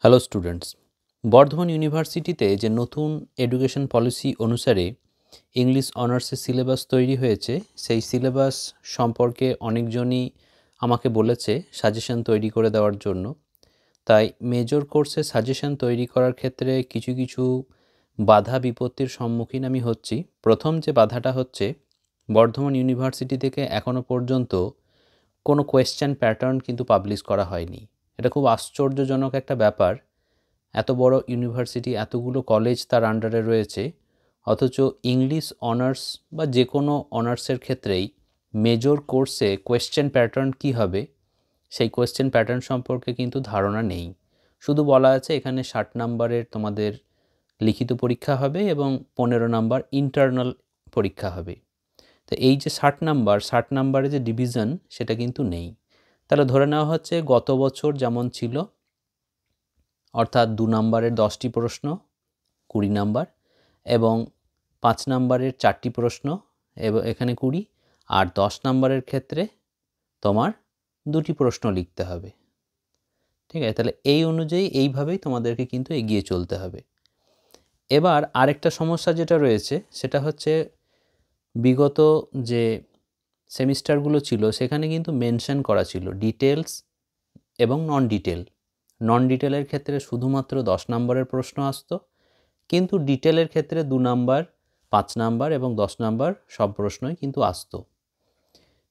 Hello students, Bardhaman ইউনিভার্সিটিতে যে নতুন এডুকেশন পলিসি অনুসারে ইংলিশ অনার্সের সিলেবাস তৈরি হয়েছে, সেই সিলেবাস সম্পর্কে অনেকজনই আমাকে বলেছে সাজেশন তৈরি করে দেওয়ার জন্য। তাই মেজর কোর্সে সাজেশন তৈরি করার ক্ষেত্রে কিছু কিছু বাধা বিপত্তির সম্মুখীন আমি হচ্ছি। প্রথম যে বাধাটা হচ্ছে, বর্ধমান ইউনিভার্সিটি থেকে এখনও পর্যন্ত কোনো কোয়েশ্চেন প্যাটার্ন কিন্তু পাবলিশ করা হয়নি। এটা খুব আশ্চর্যজনক একটা ব্যাপার। এত বড় ইউনিভার্সিটি, এতগুলো কলেজ তার আন্ডারে রয়েছে, অথচ ইংলিশ অনার্স বা যে কোনো অনার্সের ক্ষেত্রেই মেজর কোর্সে কোয়েশ্চেন প্যাটার্ন কী হবে, সেই কোয়েশ্চেন প্যাটার্ন সম্পর্কে কিন্তু ধারণা নেই। শুধু বলা আছে এখানে 60 নাম্বারের তোমাদের লিখিত পরীক্ষা হবে এবং 15 নাম্বার ইন্টারনাল পরীক্ষা হবে। তো এই যে 60 নাম্বারের যে ডিভিশন, সেটা কিন্তু নেই। তাহলে ধরে নেওয়া হচ্ছে গত বছর যেমন ছিল, অর্থাৎ 2 নাম্বারের 10টি প্রশ্ন 20 নাম্বার এবং 5 নাম্বারের 4টি প্রশ্ন এবং এখানে 20, আর 10 নাম্বারের ক্ষেত্রে তোমার 2টি প্রশ্ন লিখতে হবে। ঠিক আছে, তাহলে এই অনুযায়ী এইভাবেই তোমাদেরকে কিন্তু এগিয়ে চলতে হবে। এবার আরেকটা সমস্যা যেটা রয়েছে সেটা হচ্ছে, বিগত যে সেমিস্টারগুলো ছিল সেখানে কিন্তু মেনশন করা ছিল ডিটেলস এবং নন ডিটেলের ক্ষেত্রে শুধুমাত্র 10 নাম্বারের প্রশ্ন আসতো, কিন্তু ডিটেলের ক্ষেত্রে 2 নাম্বার, 5 নাম্বার এবং 10 নাম্বার সব প্রশ্নই কিন্তু আসতো।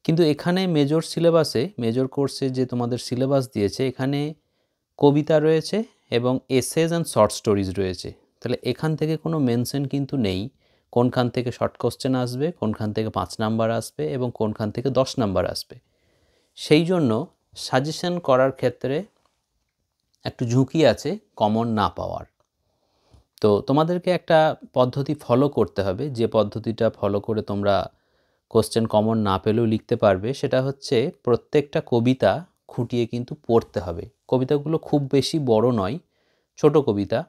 কিন্তু এখানে মেজর সিলেবাসে, মেজর কোর্সে যে তোমাদের সিলেবাস দিয়েছে, এখানে কবিতা রয়েছে এবং এসেজ অ্যান্ড শর্ট স্টোরিজ রয়েছে। তাহলে এখান থেকে কোনো মেনশন কিন্তু নেই কোনখান থেকে শর্ট কোশ্চেন আসবে, কোনখান থেকে 5 নাম্বার আসবে এবং কোনখান থেকে 10 নাম্বার আসবে। সেই জন্য সাজেশন করার ক্ষেত্রে একটু ঝুঁকি আছে কমন না পাওয়ার। তো তোমাদেরকে একটা পদ্ধতি ফলো করতে হবে, যে পদ্ধতিটা ফলো করে তোমরা কোশ্চেন কমন না পেলেও লিখতে পারবে। সেটা হচ্ছে প্রত্যেকটা কবিতা খুঁটিয়ে কিন্তু পড়তে হবে। কবিতাগুলো খুব বেশি বড় নয়, ছোট কবিতা,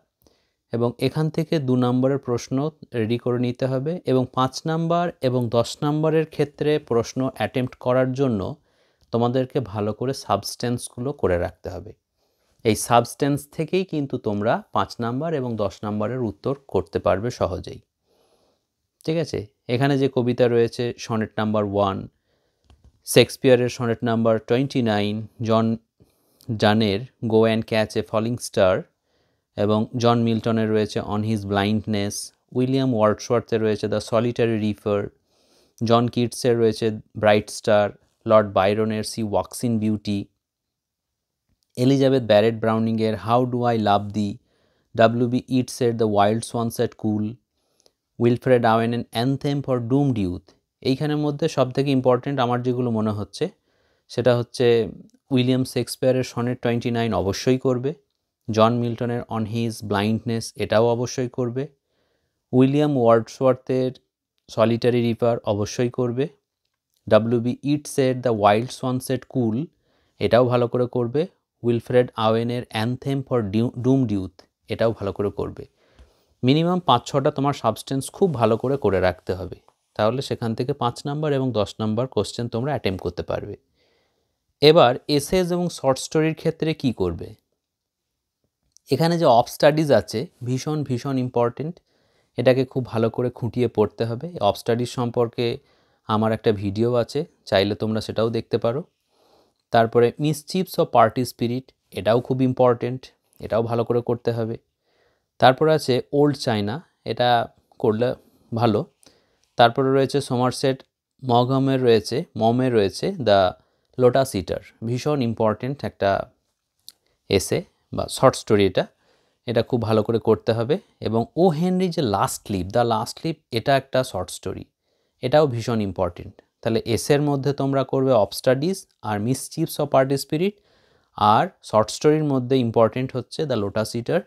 এবং এখান থেকে 2 নম্বরের প্রশ্ন রেডি করে নিতে হবে এবং 5 নাম্বার এবং 10 নম্বরের ক্ষেত্রে প্রশ্ন অ্যাটেম্প্ট করার জন্য তোমাদেরকে ভালো করে সাবস্টেন্সগুলো করে রাখতে হবে। এই সাবস্টেন্স থেকেই কিন্তু তোমরা 5 নাম্বার এবং 10 নাম্বারের উত্তর করতে পারবে সহজেই। ঠিক আছে, এখানে যে কবিতা রয়েছে সনেট নাম্বার 1, শেক্সপিয়ারের সনেট নাম্বার 29, জন ডানের go and catch a falling star, এবং জন মিল্টনের রয়েছে অন হিজ ব্লাইন্ডনেস, উইলিয়াম ওয়ার্ডসওয়ার্থের রয়েছে দ্য সলিটারি রিভার, জন কিটসের রয়েছে ব্রাইট স্টার, লর্ড বাইরনের she walks in beauty, Elizabeth Barrett ব্রাউনিংয়ের how do I love thee, W B. ইটসের the wild swans at Coole, Wilfred আওয়েনের অ্যানথেম ফর ডুমড ইউথ। এইখানের মধ্যে সবথেকে ইম্পর্টেন্ট আমার যেগুলো মনে হচ্ছে সেটা হচ্ছে উইলিয়াম শেক্সপিয়ারের সনেট 29 অবশ্যই করবে, জন মিল্টনের অন হিজ ব্লাইন্ডনেস এটাও অবশ্যই করবে, উইলিয়াম ওয়ার্ডসওয়ার্থের সলিটারি রিভার অবশ্যই করবে, ডাব্লিউ.বি. ইটসের দ্য ওয়াইল্ড সোয়ানস এট কুল এটাও ভালো করে করবে, উইলফ্রেড আওয়েনের অ্যানথেম ফর ডুমড ইউথ এটাও ভালো করে করবে। মিনিমাম 5-6টা তোমার সাবস্টেন্স খুব ভালো করে রাখতে হবে, তাহলে সেখান থেকে 5 নাম্বার এবং 10 নাম্বার কোশ্চেন তোমরা অ্যাটেম্প করতে পারবে। এবার এসেজ এবং শর্ট স্টোরির ক্ষেত্রে কি করবে? এখানে যে অফ স্টাডিজ আছে ভীষণ ভীষণ ইম্পর্টেন্ট, এটাকে খুব ভালো করে খুঁটিয়ে পড়তে হবে। অফ স্টাডিজ সম্পর্কে আমার একটা ভিডিও আছে, চাইলে তোমরা সেটাও দেখতে পারো। তারপরে মিসচিভস অফ পার্টি স্পিরিট, এটাও খুব ইম্পর্টেন্ট, এটাও ভালো করে করতে হবে। তারপর আছে ওল্ড চায়না, এটা করলে ভালো। তারপরে রয়েছে সমারসেট মমের রয়েছে দ্য লোটাস ইটার, ভীষণ ইম্পর্টেন্ট একটা এসে বা শর্ট স্টোরি, এটা খুব ভালো করে করতে হবে। এবং ও হেনরি যে দ্য লাস্ট লিপ এটা একটা শর্ট স্টোরি, এটাও ভীষণ ইম্পর্টেন্ট। তাহলে এসের মধ্যে তোমরা করবে অফ স্টাডিজ আর মিসচিভস অফ পার্টি স্পিরিট, আর শর্ট স্টোরির মধ্যে ইম্পর্টেন্ট হচ্ছে the lotus eater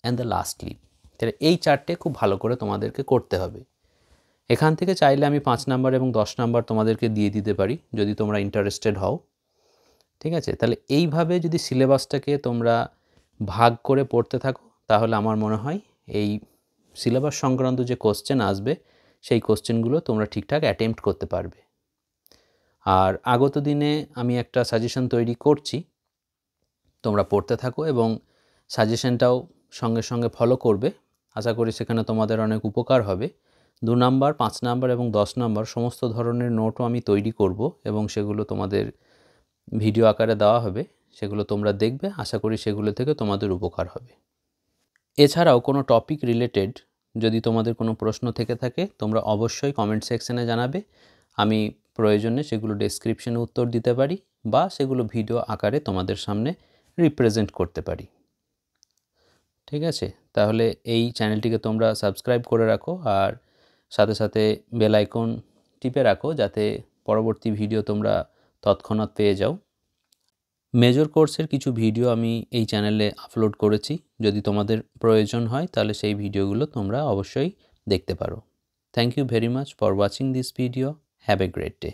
and the last leaf. তাহলে এই 4টে খুব ভালো করে তোমাদেরকে করতে হবে। এখান থেকে চাইলে আমি 5 নাম্বার এবং 10 নাম্বার তোমাদেরকে দিয়ে দিতে পারি যদি তোমরা ইন্টারেস্টেড হও। ঠিক আছে, তাহলে এইভাবে যদি সিলেবাসটাকে তোমরা ভাগ করে পড়তে থাকো, তাহলে আমার মনে হয় এই সিলেবাস সংক্রান্ত যে কোশ্চেন আসবে সেই কোশ্চেনগুলো তোমরা ঠিকঠাক অ্যাটেম্প্ট করতে পারবে। আর আগত দিনে আমি একটা সাজেশন তৈরি করছি, তোমরা পড়তে থাকো এবং সাজেশনটাও সঙ্গে সঙ্গে ফলো করবে। আশা করি সেখানে তোমাদের অনেক উপকার হবে। 2 নাম্বার, 5 নাম্বার এবং 10 নাম্বার সমস্ত ধরনের নোটও আমি তৈরি করব এবং সেগুলো তোমাদের ভিডিও আকারে দেওয়া হবে। সেগুলো তোমরা দেখবে, আশা করি সেগুলো থেকে তোমাদের উপকার হবে। এছাড়াও কোনো টপিক রিলেটেড যদি তোমাদের কোনো প্রশ্ন থেকে থাকে তোমরা অবশ্যই কমেন্ট সেকশনে জানাবে। আমি প্রয়োজনে সেগুলো ডেসক্রিপশনে উত্তর দিতে পারি বা সেগুলো ভিডিও আকারে তোমাদের সামনে রিপ্রেজেন্ট করতে পারি। ঠিক আছে, তাহলে এই চ্যানেলটিকে তোমরা সাবস্ক্রাইব করে রাখো আর সাথে সাথে বেল আইকন টিপে রাখো যাতে পরবর্তী ভিডিও তোমরা তৎক্ষণাৎ পেয়ে যাও। মেজর কোর্সের কিছু ভিডিও আমি এই চ্যানেলে আপলোড করেছি, যদি তোমাদের প্রয়োজন হয় তাহলে সেই ভিডিওগুলো তোমরা অবশ্যই দেখতে পারো। Thank you very much for watching this video. Have a great day.